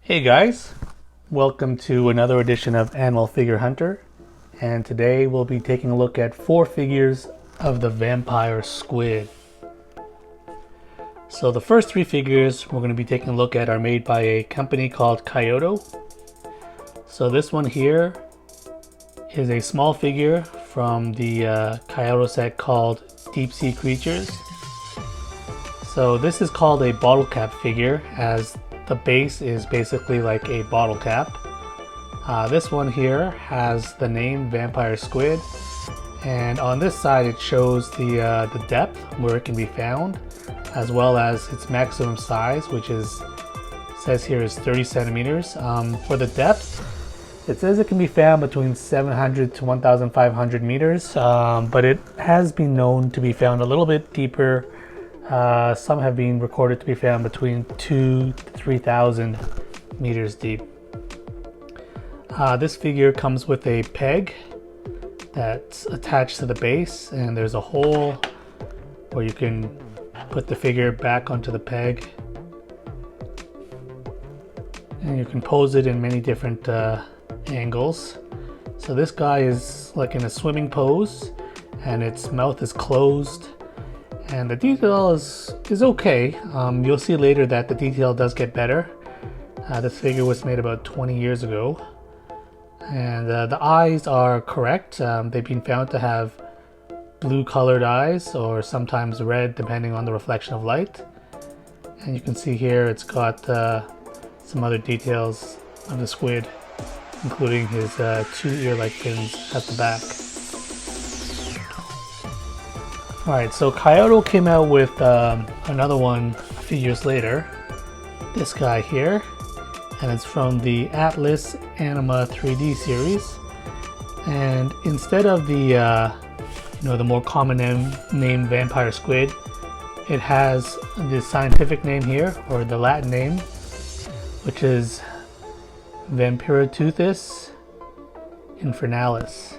Hey guys, welcome to another edition of Animal Figure Hunter, and today we'll be taking a look at 4 figures of the vampire squid. So the first 3 figures we're going to be taking a look at are made by a company called Kyoto. So this one here is a small figure from the Kyoto set called Deep Sea Creatures. So this is called a bottle cap figure, as the base is basically like a bottle cap. This one here has the name Vampire Squid, and on this side it shows the depth where it can be found, as well as its maximum size, which says here is 30 centimeters. For the depth, it says it can be found between 700 to 1,500 meters, but it has been known to be found a little bit deeper. Some have been recorded to be found between 2,000 to 3,000 meters deep. This figure comes with a peg that's attached to the base, and there's a hole where you can put the figure back onto the peg. And you can pose it in many different angles. So this guy is like in a swimming pose, and its mouth is closed. And the detail is okay. You'll see later that the detail does get better. This figure was made about 20 years ago. And the eyes are correct. They've been found to have blue colored eyes, or sometimes red depending on the reflection of light. And you can see here it's got some other details of the squid, including his 2 ear-like fins at the back. Alright, so Kaiyodo came out with another one a few years later, this guy here, and it's from the Atlas Anima 3D series. And instead of the the more common name Vampire Squid, it has the scientific name here, or the Latin name, which is Vampiroteuthis infernalis.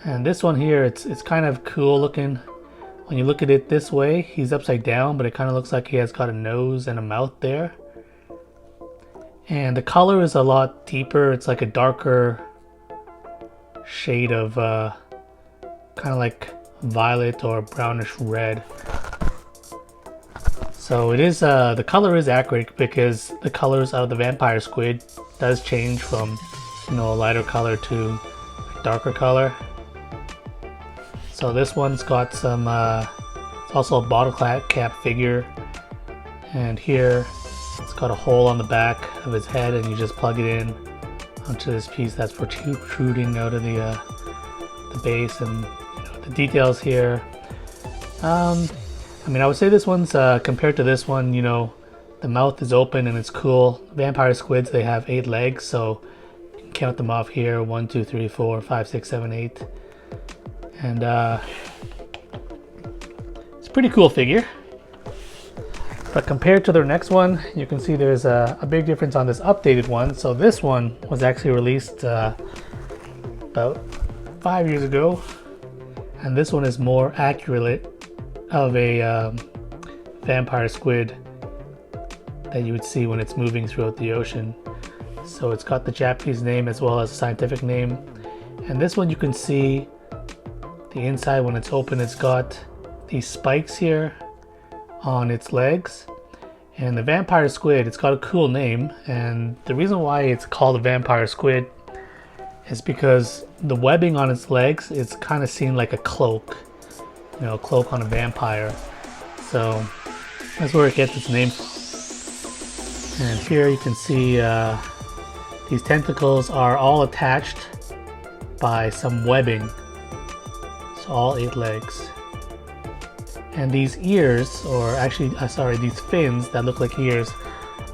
And this one here, it's kind of cool looking. When you look at it this way, he's upside down, but it kind of looks like he has got a nose and a mouth there. And the color is a lot deeper. It's like a darker shade of kind of like violet or brownish red. So it is the color is accurate, because the colors of the vampire squid does change from a lighter color to a darker color. So this one's got some, it's also a bottle cap figure, and here it's got a hole on the back of his head, and you just plug it in onto this piece that's protruding out of the base. And the details here, I would say this one's, compared to this one, the mouth is open and it's cool. Vampire squids, they have 8 legs, so you can count them off here: 1, 2, 3, 4, 5, 6, 7, 8. And it's a pretty cool figure. But compared to their next one, you can see there's a big difference on this updated one. So this one was actually released about 5 years ago, and this one is more accurate of a vampire squid that you would see when it's moving throughout the ocean. So it's got the Japanese name as well as a scientific name. And this one, you can see the inside when it's open. It's got these spikes here on its legs. And the vampire squid, it's got a cool name, and the reason why it's called a vampire squid is because the webbing on its legs, it's kind of seen like a cloak, a cloak on a vampire. So that's where it gets its name from. And here you can see these tentacles are all attached by some webbing. So all 8 legs. And these ears, or actually, these fins that look like ears,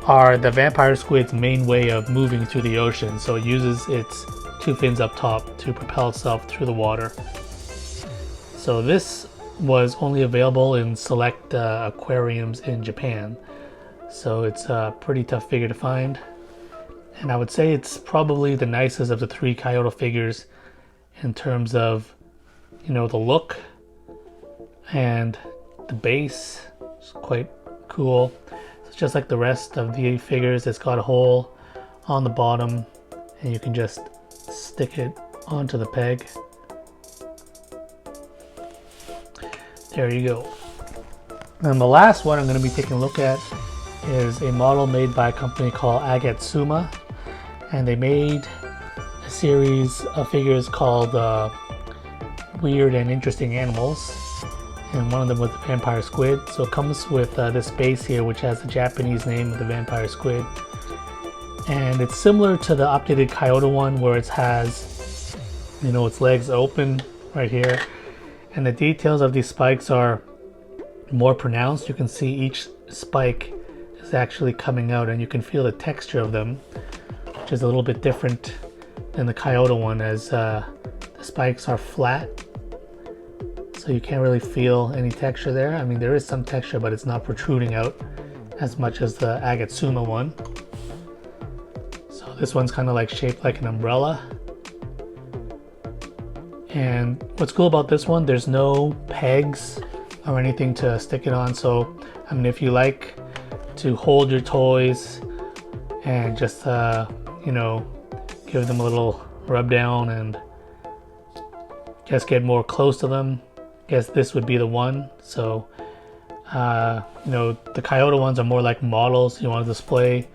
are the vampire squid's main way of moving through the ocean. So it uses its 2 fins up top to propel itself through the water. So this was only available in select aquariums in Japan. So it's a pretty tough figure to find. And I would say it's probably the nicest of the 3 Kyoto figures in terms of, the look, and the base is quite cool. It's just like the rest of the figures. It's got a hole on the bottom and you can just stick it onto the peg. There you go. And the last one I'm going to be taking a look at is a model made by a company called Agatsuma, and they made a series of figures called Weird and Interesting Animals, and one of them was the vampire squid. So it comes with this base here which has the Japanese name of the vampire squid, and it's similar to the updated Kyoto one where it has, you know, its legs open right here, and the details of these spikes are more pronounced. You can see each spike is actually coming out and you can feel the texture of them, which is a little bit different than the Kyoto one, as the spikes are flat, so you can't really feel any texture there. I mean, there is some texture, but it's not protruding out as much as the Agatsuma one. So this one's kind of like shaped like an umbrella. And what's cool about this one, there's no pegs or anything to stick it on. So I mean, if you like to hold your toys and just you know, give them a little rub down and just get more close to them, I guess this would be the one. So you know, the Kyoto ones are more like models. You want to display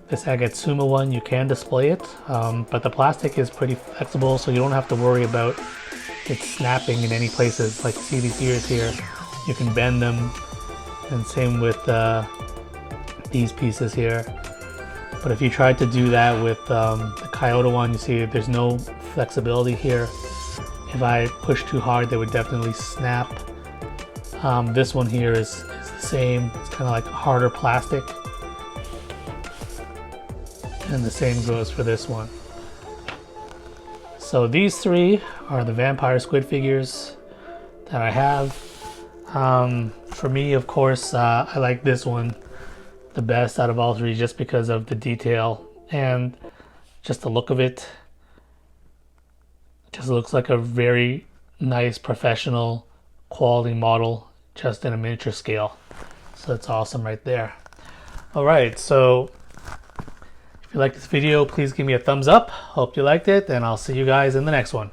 this Agatsuma one, you can display it, but the plastic is pretty flexible, so you don't have to worry about it snapping in any places. Like, see these ears here, you can bend them, and same with these pieces here. But if you tried to do that with the Kyoto one, you see there's no flexibility here. If I push too hard, they would definitely snap. This one here is the same. It's kind of like harder plastic. And the same goes for this one. So these three are the vampire squid figures that I have. For me, of course, I like this one the best out of all three, just because of the detail and just the look of it. Just looks like a very nice professional quality model, just in a miniature scale. So that's awesome right there. All right, so if you like this video, please give me a thumbs up. Hope you liked it, and I'll see you guys in the next one.